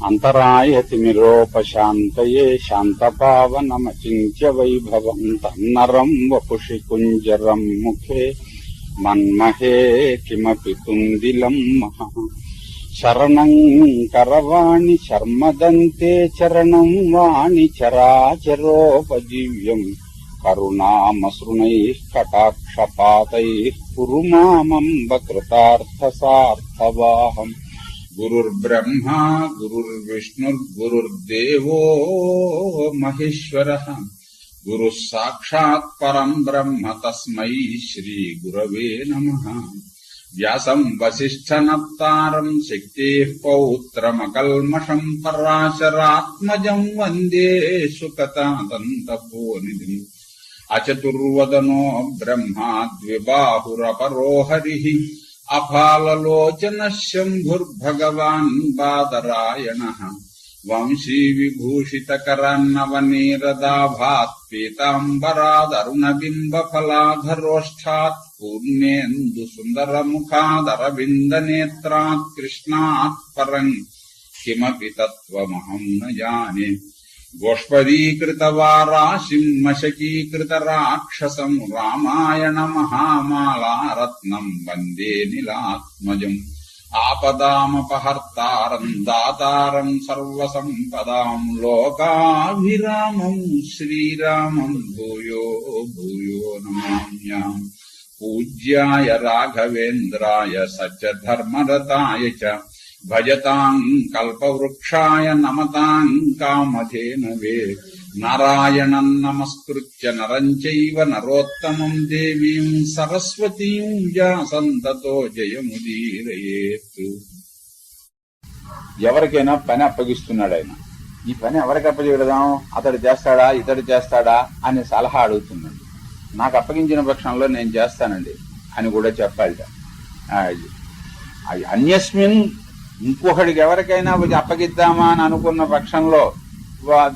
అంతరాయతిమిరోపశాంతయే శాంతపావనమచింత్య వైభవం తన్నరం వపుషి కుంజరం ముఖే మన్మహే కిమపి తుందిలం మహః. శరణం కరవాణి శర్మదంతే చరణం వాణి చరాచరోపజీవ్యం కరుణామసృణైః కటాక్షపాతైః కురు మామంబ కృతార్థసార్థవాహం. గురుర్బ్రహ్మా గురుర్విష్ణుర్గురుర్దేవో మహేశ్వరః. గురుః సాక్షాత్ పరం బ్రహ్మ తస్మై శ్రీ గురవే నమః. వ్యాసం వసిష్ఠనప్తారం శక్తేః పౌత్రమకల్మషం పరాశరాత్మజం వందే సుకతాదంతపోనిధిం. అచతుర్వదనో బ్రహ్మా ద్విబాహురపరో హరిః. అఫాలలోచన శంభుర్భగవాన్ బాదరాయణః. వంశీ విభూషితకరన్నవనీరదాభాత్ పీతాంబరాదరుణబింబఫలాధరోష్ఠాత్ పూర్ణేందు సుందరముఖాదరవిందనేత్రాత్ కృష్ణాత్ పరం కిమపి తత్వమహం న జానే. గోష్పదీకృతవారాశిం మశకీకృత రాక్షసం రామాయణ మహామాలారత్నం వందే నీలాత్మజం. ఆపదామపహర్తారం దాతారం సర్వసంపదాం లోకాభిరామం శ్రీరామం భూయో భూయో నమామ్యాం. పూజ్యాయ రాఘవేంద్రాయ సత్యధర్మరతాయ చ భజతాం కల్పవృక్షాయ నమతాం కామధేనవే. నారాయణం నమస్కృత్య నరం చైవ నరోత్తమం దేవీం సరస్వతీం వ్యాసం తతో జయముదీరయేత్. ఎవరికైనా పని అప్పగిస్తున్నాడు ఆయన. ఈ పని ఎవరికి అప్పచెడదాం, అతడు చేస్తాడా ఇతడు చేస్తాడా అని సలహా అడుగుతున్నాడు. నాకు అప్పగించిన పక్షంలో నేను చేస్తానండి అని కూడా చెప్పాలి. అన్యస్మిన్ ఇంకొకడికి ఎవరికైనా అప్పగిద్దామా అని అనుకున్న పక్షంలో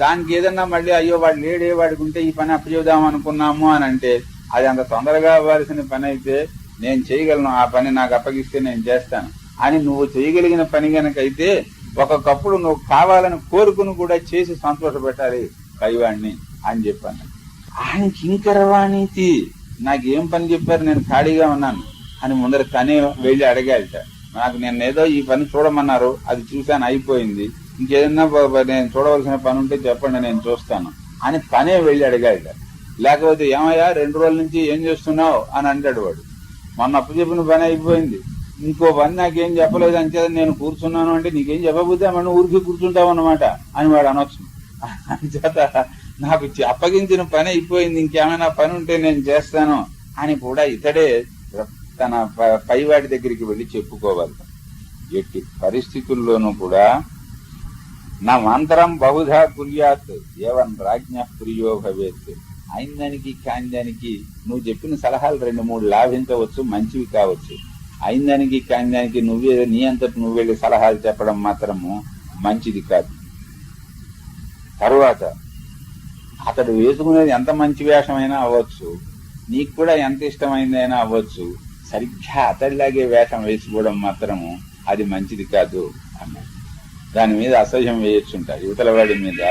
దానికి ఏదన్నా మళ్ళీ అయ్యో వాడు లేడే, వాడికి ఉంటే ఈ పని అప్పచెబుదాం అనుకున్నాము అని అంటే అది అంత తొందరగా అవ్వాల్సిన పని అయితే నేను చేయగలను, ఆ పని నాకు అప్పగిస్తే నేను చేస్తాను అని నువ్వు చేయగలిగిన పని గనకైతే ఒక్కొక్కప్పుడు నువ్వు కావాలని కోరుకుని కూడా చేసి సంతోషపెట్టాలి పైవాడిని అని చెప్పాను. ఆయన కింకరవాణితి నాకేం పని చెప్పారు, నేను ఖాళీగా ఉన్నాను అని ముందర తనే వెళ్ళి అడగాలిట. నాకు నేనేదో ఈ పని చూడమన్నారు, అది చూశాను అయిపోయింది, ఇంకేదన్నా నేను చూడవలసిన పని ఉంటే చెప్పండి నేను చూస్తాను అని తనే వెళ్ళి అడగాలిట. లేకపోతే ఏమయ్యా 2 రోజుల నుంచి ఏం చేస్తున్నావు అని అంటాడు వాడు. మొన్న అప్పు చెప్పిన పని అయిపోయింది, ఇంకో పని నాకేం చెప్పలేదు అంచేత నేను కూర్చున్నాను అంటే నీకేం చెప్పబోతే మనం ఊరికి కూర్చుంటావు అన్నమాట అని వాడు అనొచ్చు. అంచేత నాకు అప్పగించిన పని అయిపోయింది, ఇంకేమైనా పని ఉంటే నేను చేస్తాను అని కూడా ఇతడే తన పైవాడి దగ్గరికి వెళ్ళి చెప్పుకోవాలి. ఎట్టి పరిస్థితుల్లోనూ కూడా నా మంత్రం బహుధా కుర్యాత్ ఏవన్ రాజ్ఞ ప్రియో భవేత్. అయిందానికి కాందానికి నువ్వు చెప్పిన సలహాలు 2-3 లాభించవచ్చు, మంచివి కావచ్చు. అయిందానికి కాందానికి నువ్వే నీ అంతటి నువ్వు వెళ్ళి సలహాలు చెప్పడం మాత్రము మంచిది కాదు. తరువాత అతడు వేసుకునేది ఎంత మంచి వేషమైనా అవ్వచ్చు, నీకు కూడా ఎంత ఇష్టమైందైనా అవ్వచ్చు, సరిగ్గా అతడిలాగే వేషం వేసుకోవడం మాత్రము అది మంచిది కాదు అన్నాడు. దాని మీద అసహ్యం వేయొచ్చుంటారు యువతల వాడి మీద.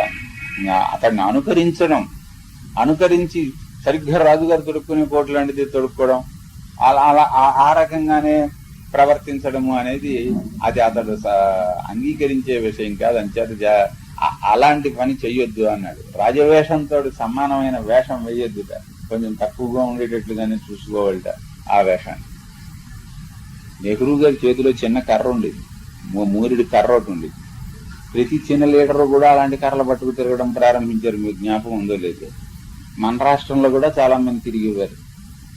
అతడిని అనుకరించి సరిగ్గా రాజుగారు తొడుక్కునే కోటు లాంటిది తొడుక్కోవడం, అలా ఆ రకంగానే ప్రవర్తించడము అనేది అది అతడు అంగీకరించే విషయం కాదు. అంచేత అలాంటి పని చెయ్యొద్దు అన్నాడు. రాజవేషంతో సమానమైన వేషం వేయొద్దుట, కొంచెం తక్కువగా ఉండేటట్లుగానే చూసుకోవాలట ఆ వేషాన్ని. నెహ్రూ గారి చేతిలో చిన్న కర్ర ఉండేది, మూరిడి కర్ర ఒకటి ఉండేది. ప్రతి చిన్న లీడరు కూడా అలాంటి కర్రలు పట్టుకు తిరగడం ప్రారంభించారు. మీకు జ్ఞాపకం ఉందో లేదో. మన రాష్ట్రంలో కూడా చాలా మంది తిరిగేవారు.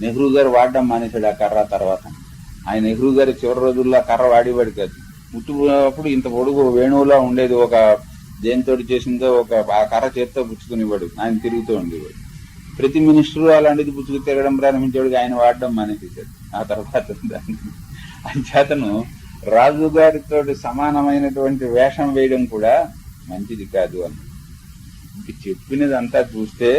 నెహ్రూ గారు వాడడం మానేశాడు ఆ కర్ర. తర్వాత ఆయన నెహ్రూ గారి చివరి రోజుల్లో కర్ర వాడేవాడు కాదు. ముట్టుకున్నప్పుడు ఇంత పొడుగు వేణువులా ఉండేది, ఒక దేనితో చేసిందో ఆ కర్ర చేత్తో పుచ్చుకునేవాడు, ఆయన తిరుగుతూ ఉండేవాడు. ప్రతి మినిస్టరు అలాంటిది పుచ్చుకు తిరగడం ప్రారంభించాడు, ఆయన వాడడం మానేసేశాడు ఆ తర్వాత. అంచేతను రాజుగారితో సమానమైనటువంటి వేషం వేయడం కూడా మంచిది కాదు అని చెప్పినదంతా చూస్తే,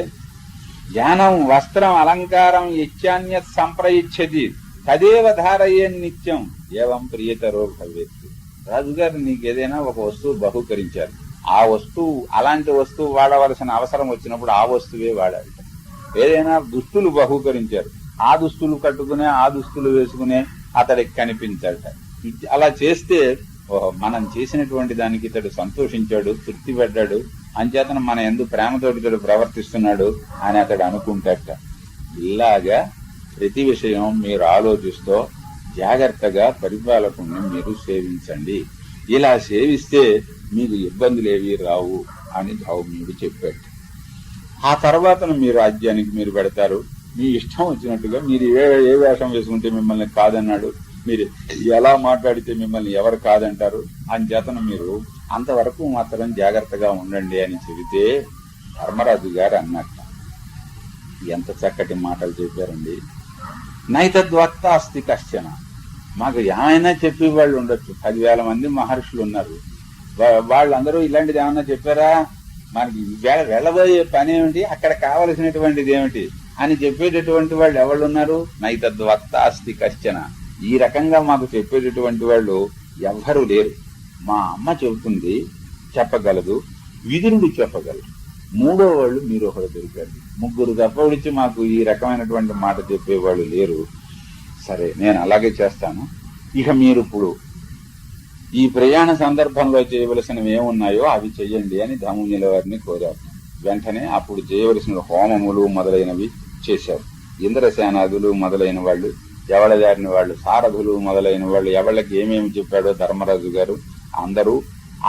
జ్ఞానం వస్త్రం అలంకారం యచ్చాన్యత్ సంప్రయిచ్చతి తదేవ ధారయే నిత్యం ఏవం ప్రియతరో భవేత్. రాజుగారు నీకు ఏదైనా ఒక వస్తువు బహూకరించారు, ఆ వస్తువు అలాంటి వస్తువు వాడవలసిన అవసరం వచ్చినప్పుడు ఆ వస్తువే వాడాలి. ఏదైనా దుస్తులు బహూకరించారు, ఆ దుస్తులు కట్టుకునే ఆ దుస్తులు వేసుకునే అతడికి కనిపించాడట. అలా చేస్తే మనం చేసినటువంటి దానికి ఇతడు సంతోషించాడు, తృప్తి పడ్డాడు, అంచేతను మన యందు ప్రేమతోటి ఇతడు ప్రవర్తిస్తున్నాడు అని అతడు అనుకుంటాడట. ఇలాగా ప్రతి విషయం మీరు ఆలోచిస్తూ జాగ్రత్తగా పరిపాలకుని మీరు సేవించండి. ఇలా సేవిస్తే మీకు ఇబ్బందులేవి రావు అని ధౌమ్యుడు చెప్పాడు. ఆ తర్వాత మీ రాజ్యానికి మీరు పెడతారు, మీ ఇష్టం వచ్చినట్టుగా మీరు ఏ వేషం వేసుకుంటే మిమ్మల్ని కాదన్నాడు, మీరు ఎలా మాట్లాడితే మిమ్మల్ని ఎవరు కాదంటారు, అంచేతను మీరు అంతవరకు మాత్రం జాగ్రత్తగా ఉండండి అని చెబితే ధర్మరాజు గారు అన్నట్ట. ఎంత చక్కటి మాటలు చెప్పారండి. నైతద్వక్త అస్తి కశ్చన. మాకు ఏమైనా చెప్పి వాళ్ళు ఉండొచ్చు, 10,000 మంది మహర్షులు ఉన్నారు, వాళ్ళందరూ ఇలాంటిది ఏమన్నా చెప్పారా, మనకి వెళ్ళబోయే పని ఏమిటి, అక్కడ కావలసినటువంటిది ఏమిటి అని చెప్పేటటువంటి వాళ్ళు ఎవళ్ళు ఉన్నారు? నైతద్వక్త అస్తి కశ్చన. ఈ రకంగా మాకు చెప్పేటటువంటి వాళ్ళు ఎవ్వరూ లేరు. మా అమ్మ చెబుతుంది, చెప్పగలదు, విదురుడు చెప్పగలరు, మూడో వాళ్ళు మీరు ఒకరు దొరికారు, ముగ్గురు తప్పడిచి మాకు ఈ రకమైనటువంటి మాట చెప్పేవాళ్ళు లేరు. సరే, నేను అలాగే చేస్తాను. ఇక మీరు ఇప్పుడు ఈ ప్రయాణ సందర్భంలో చేయవలసినవి ఏమున్నాయో అవి చెయ్యండి అని ధౌమ్యుల వారిని కోరారు. వెంటనే అప్పుడు చేయవలసిన హోమములు మొదలైనవి చేశారు. ఇంద్రసేనాదులు మొదలైన వాళ్ళు, ఎవళ్ళదారిన వాళ్ళు, సారథులు మొదలైన వాళ్ళు ఎవళ్ళకి ఏమేమి చెప్పాడో ధర్మరాజు గారు అందరూ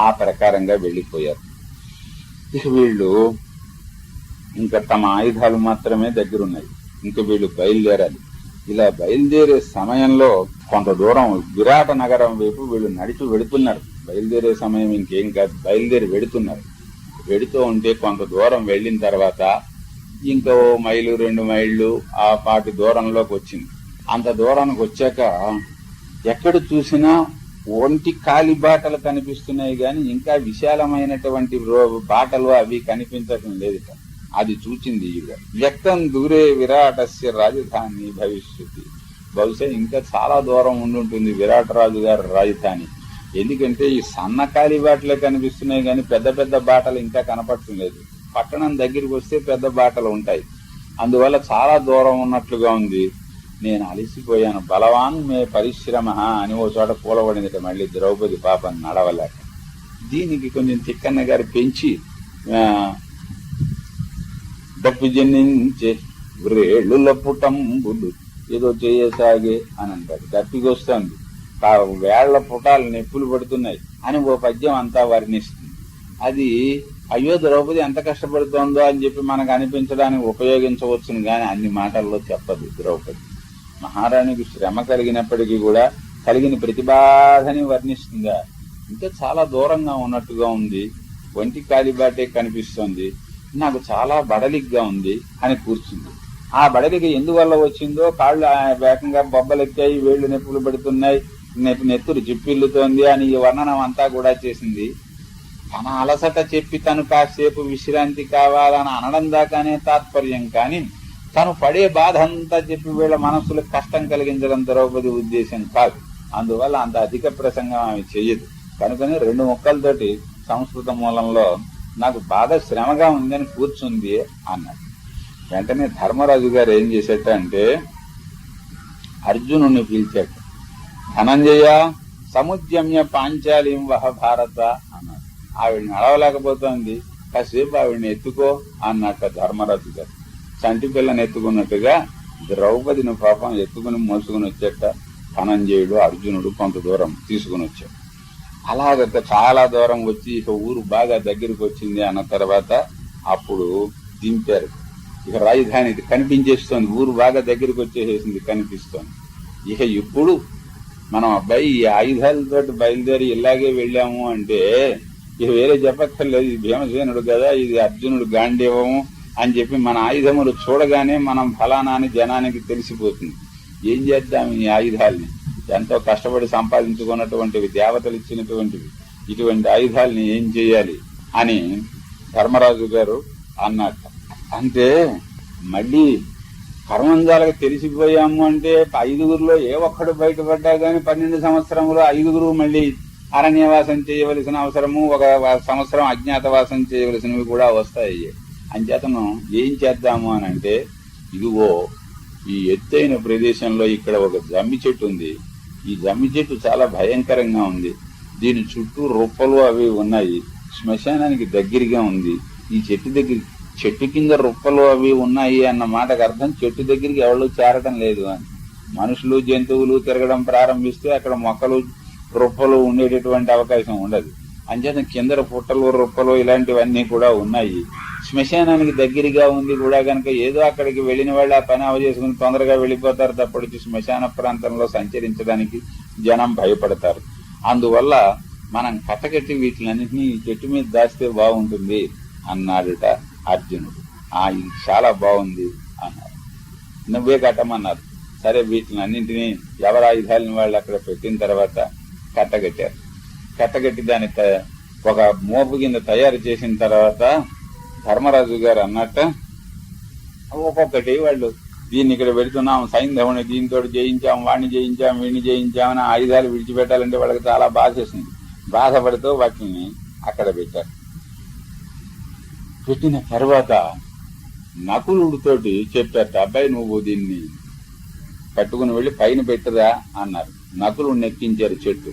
ఆ ప్రకారంగా వెళ్లిపోయారు. ఇక వీళ్ళు ఇంకా తమ ఆయుధాలు మాత్రమే దగ్గరున్నాయి, ఇంక వీళ్ళు బయలుదేరాలి. ఇలా బయలుదేరే సమయంలో కొంత దూరం విరాట నగరం వైపు వీళ్ళు నడిచి వెడుతున్నారు. బయలుదేరే సమయం ఇంకేం కాదు, బయలుదేరి వెడుతున్నారు. వెడుతూ ఉంటే కొంత దూరం వెళ్లిన తర్వాత ఇంకో మైలు 2 మైళ్ళు ఆ పాటి దూరంలోకి వచ్చింది. అంత దూరానికి వచ్చాక ఎక్కడ చూసినా ఒంటి కాలి బాటలు కనిపిస్తున్నాయి గాని ఇంకా విశాలమైనటువంటి బాటలు అవి కనిపించటం లేదు. అది చూచింది ఈవిడ. వ్యక్తం దూరే విరాటస్య రాజధాని భవిష్యత్తు. బహుశా ఇంకా చాలా దూరం ఉండుంటుంది విరాటరాజు గారి రాజధాని. ఎందుకంటే ఈ సన్నకాలి బాటలే కనిపిస్తున్నాయి కానీ పెద్ద పెద్ద బాటలు ఇంకా కనపడటం లేదు. పట్టణం దగ్గరికి వస్తే పెద్ద బాటలు ఉంటాయి, అందువల్ల చాలా దూరం ఉన్నట్లుగా ఉంది. నేను అలసిపోయాను, బలవాన్ మే పరిశ్రమ అని ఓ చోట కూలబడింది మళ్ళీ ద్రౌపది పాపం నడవలేక. దీనికి కొంచెం తిక్కన్న గారు పెంచి డప్పు జన్నించే వ్రేళ్ళుల పుటంబులు ఏదో చేయసాగే అని అంటారు. దప్పికొస్తుంది, వేళ్ల పుటాలు నెప్పులు పడుతున్నాయి అని ఓ పద్యం అంతా వర్ణిస్తుంది. అది అయ్యో ద్రౌపది ఎంత కష్టపడుతోందో అని చెప్పి మనకు అనిపించడానికి ఉపయోగించవచ్చును గాని అన్ని మాటల్లో చెప్పదు ద్రౌపది. మహారాణికి శ్రమ కలిగినప్పటికీ కూడా కలిగిన ప్రతిబాధని వర్ణిస్తుందా. ఇంకా చాలా దూరంగా ఉన్నట్టుగా ఉంది, ఒంటి కాలిబాటే కనిపిస్తోంది, నాకు చాలా బడలిగ్గా ఉంది అని కూర్చుంది. ఆ బడలిక ఎందువల్ల వచ్చిందో, కాళ్ళు వేగంగా బొబ్బలెక్కాయి, వేళ్లు నెప్పులు పడుతున్నాయి, నెత్తురు జిప్పిల్లుతోంది అని ఈ వర్ణనం అంతా కూడా చేసింది. తన అలసట చెప్పి తను కాసేపు విశ్రాంతి కావాలని అనడం దాకానే తాత్పర్యం, కానీ తను పడే బాధ అంతా చెప్పి వీళ్ళ మనస్సులకు కష్టం కలిగించడం ద్రౌపది ఉద్దేశం కాదు. అందువల్ల అంత అధిక ప్రసంగం ఆమె చెయ్యదు. కనుకనే 2 ముక్కలతోటి సంస్కృత మూలంలో నాకు బాగా శ్రమగా ఉందని కూర్చుంది అన్నాడు. వెంటనే ధర్మరాజు గారు ఏం చేసేట అంటే అర్జునుడిని పిలిచాడు. ధనంజయ సముద్యమ్య పాంచాలిం వహ భారత అన్నాడు. ఆవిడని నడవలేకపోతుంది, కాసేపు ఆవిడని ఎత్తుకో అన్నట్ట ధర్మరాజు గారు. చంటి పిల్లని ఎత్తుకున్నట్టుగా ద్రౌపదిని పాపం ఎత్తుకుని మోసుకుని వచ్చేట ధనంజయుడు అర్జునుడు కొంత దూరం తీసుకుని వచ్చాడు. అలాగ చాలా దూరం వచ్చి ఇక ఊరు బాగా దగ్గరికి వచ్చింది అన్న తర్వాత అప్పుడు దింపారు. ఇక రాజధాని కనిపించేస్తోంది, ఊరు బాగా దగ్గరికి వచ్చేసేసింది, కనిపిస్తోంది. ఇక ఇప్పుడు మనం అబ్బాయి ఈ ఆయుధాలతో బయలుదేరి ఇలాగే వెళ్ళాము అంటే ఇక వేరే చెప్పక్కర్లేదు, ఇది భీమసేనుడు కదా, ఇది అర్జునుడు గాంధీవము అని చెప్పి మన ఆయుధములు చూడగానే మనం ఫలానా అని జనానికి తెలిసిపోతుంది. ఏం చేద్దాం ఈ ఆయుధాలని, ఎంతో కష్టపడి సంపాదించుకున్నటువంటివి, దేవతలు ఇచ్చినటువంటివి, ఇటువంటి ఆయుధాలని ఏం చేయాలి అని ధర్మరాజు గారు అన్నట్ట. అంటే మళ్ళీ కర్మంజాలకు తెలిసిపోయాము అంటే 5గురిలో ఏ ఒక్కడు బయటపడ్డా గాని 12 సంవత్సరంలో 5గురు మళ్ళీ అరణ్యవాసం చేయవలసిన అవసరము, ఒక సంవత్సరం అజ్ఞాతవాసం చేయవలసినవి కూడా వస్తాయి. అంచేతను ఏం చేద్దాము అని అంటే, ఇదిగో ఈ ఎత్తైన ప్రదేశంలో ఇక్కడ ఒక జమ్మి చెట్టు ఉంది. ఈ జమ్మి చెట్టు చాలా భయంకరంగా ఉంది. దీని చుట్టూ రుప్పలు అవి ఉన్నాయి. శ్మశానానికి దగ్గరగా ఉంది. ఈ చెట్టు కింద రుప్పలు అవి ఉన్నాయి అన్న మాటకు అర్థం చెట్టు దగ్గరికి ఎవరు చేరటం లేదు అని. మనుషులు జంతువులు తిరగడం ప్రారంభిస్తే అక్కడ మొక్కలు రుప్పలు ఉండేటటువంటి అవకాశం ఉండదు. అంచేత కింద పుట్టలు రుప్పలు ఇలాంటివన్నీ కూడా ఉన్నాయి. శ్మశానానికి దగ్గరగా ఉంది కూడా కనుక ఏదో అక్కడికి వెళ్ళిన వాళ్ళు ఆ పని అవజేసుకుని తొందరగా వెళ్ళిపోతారు తప్పటికి శ్మశాన ప్రాంతంలో సంచరించడానికి జనం భయపడతారు. అందువల్ల మనం కట్టకట్టి వీటిలన్నింటినీ ఈ చెట్టు మీద దాస్తే బాగుంటుంది అన్నాడుట అర్జునుడు. ఇది చాలా బాగుంది అన్నారు. నువ్వే కట్టమన్నారు. సరే, వీటిని అన్నింటినీ ఎవరి ఆయుధాలని వాళ్ళు అక్కడ పెట్టిన తర్వాత కట్టగట్టారు. కట్టగట్టి దాని ఒక మోపు కింద తయారు చేసిన తర్వాత ధర్మరాజు గారు అన్నట్ట ఒక్కొక్కటి వాళ్ళు దీన్ని ఇక్కడ పెడుతున్నాం, సైంధవుని దీంతో జయించాం, వాణ్ణి జయించాం, వీడిని జయించామని ఆయుధాలు విడిచిపెట్టాలంటే వాళ్ళకి చాలా బాధేసింది. బాధపడుతూ వాటిని అక్కడ పెట్టారు. పెట్టిన తర్వాత నకులుడితోటి చెప్పారట, అబ్బాయి నువ్వు దీన్ని పట్టుకుని వెళ్ళి పైన పెట్టురా అన్నారు. నకులుడు నెక్కించారు చెట్టు.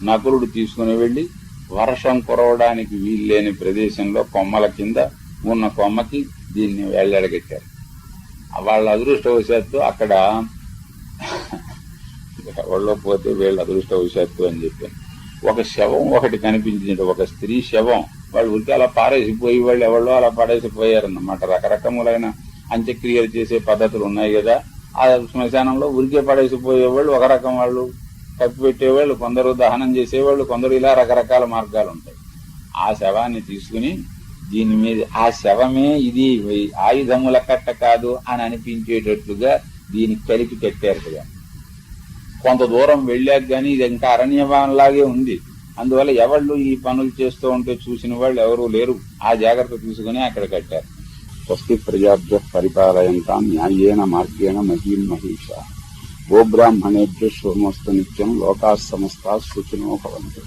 నకులుడు తీసుకుని వెళ్ళి వర్షం కురవడానికి వీల్లేని ప్రదేశంలో కొమ్మల కింద ఉన్న కొమ్మకి దీన్ని వేళ్లాడగట్టారు. వాళ్ళ అదృష్టవశాత్తు అక్కడ ఎవరిలో పోతే వీళ్ళ అదృష్టవశాత్తు అని చెప్పాను. ఒక శవం ఒకటి కనిపించింది, ఒక స్త్రీ శవం. వాళ్ళు ఉరికి అలా పారేసిపోయి వాళ్ళు ఎవరో అలా పడేసిపోయారన్నమాట. రకరకములైన అంత్యక్రియలు చేసే పద్ధతులు ఉన్నాయి కదా. ఆ శ్మశానంలో ఉరికే పడేసిపోయేవాళ్ళు ఒక రకం, వాళ్ళు కప్పి పెట్టేవాళ్ళు, కొందరు దహనం చేసేవాళ్ళు, కొందరు ఇలా రకరకాల మార్గాలు ఉంటాయి. ఆ శవాన్ని తీసుకుని దీని మీద ఆ శవమే ఇది ఆయుధముల కట్ట కాదు అని అనిపించేటట్లుగా దీనికి కలిపి కట్టారుగా. కొంత దూరం వెళ్ళాక గానీ ఇది ఇంకా అరణ్యవనంలాగే ఉంది. అందువల్ల ఎవళ్ళు ఈ పనులు చేస్తూ ఉంటే చూసిన వాళ్ళు ఎవరూ లేరు. ఆ జాగ్రత్త తీసుకుని అక్కడ కట్టారు. స్వస్తి ప్రజాభ్య పరిపాలయంతాం న్యాయేన మార్గేణ మహీం మహిషా గోబ్రాహ్మణేభ్య శుభమస్తు నిత్యం లోకాః సమస్తాః సుఖినో భవంతు.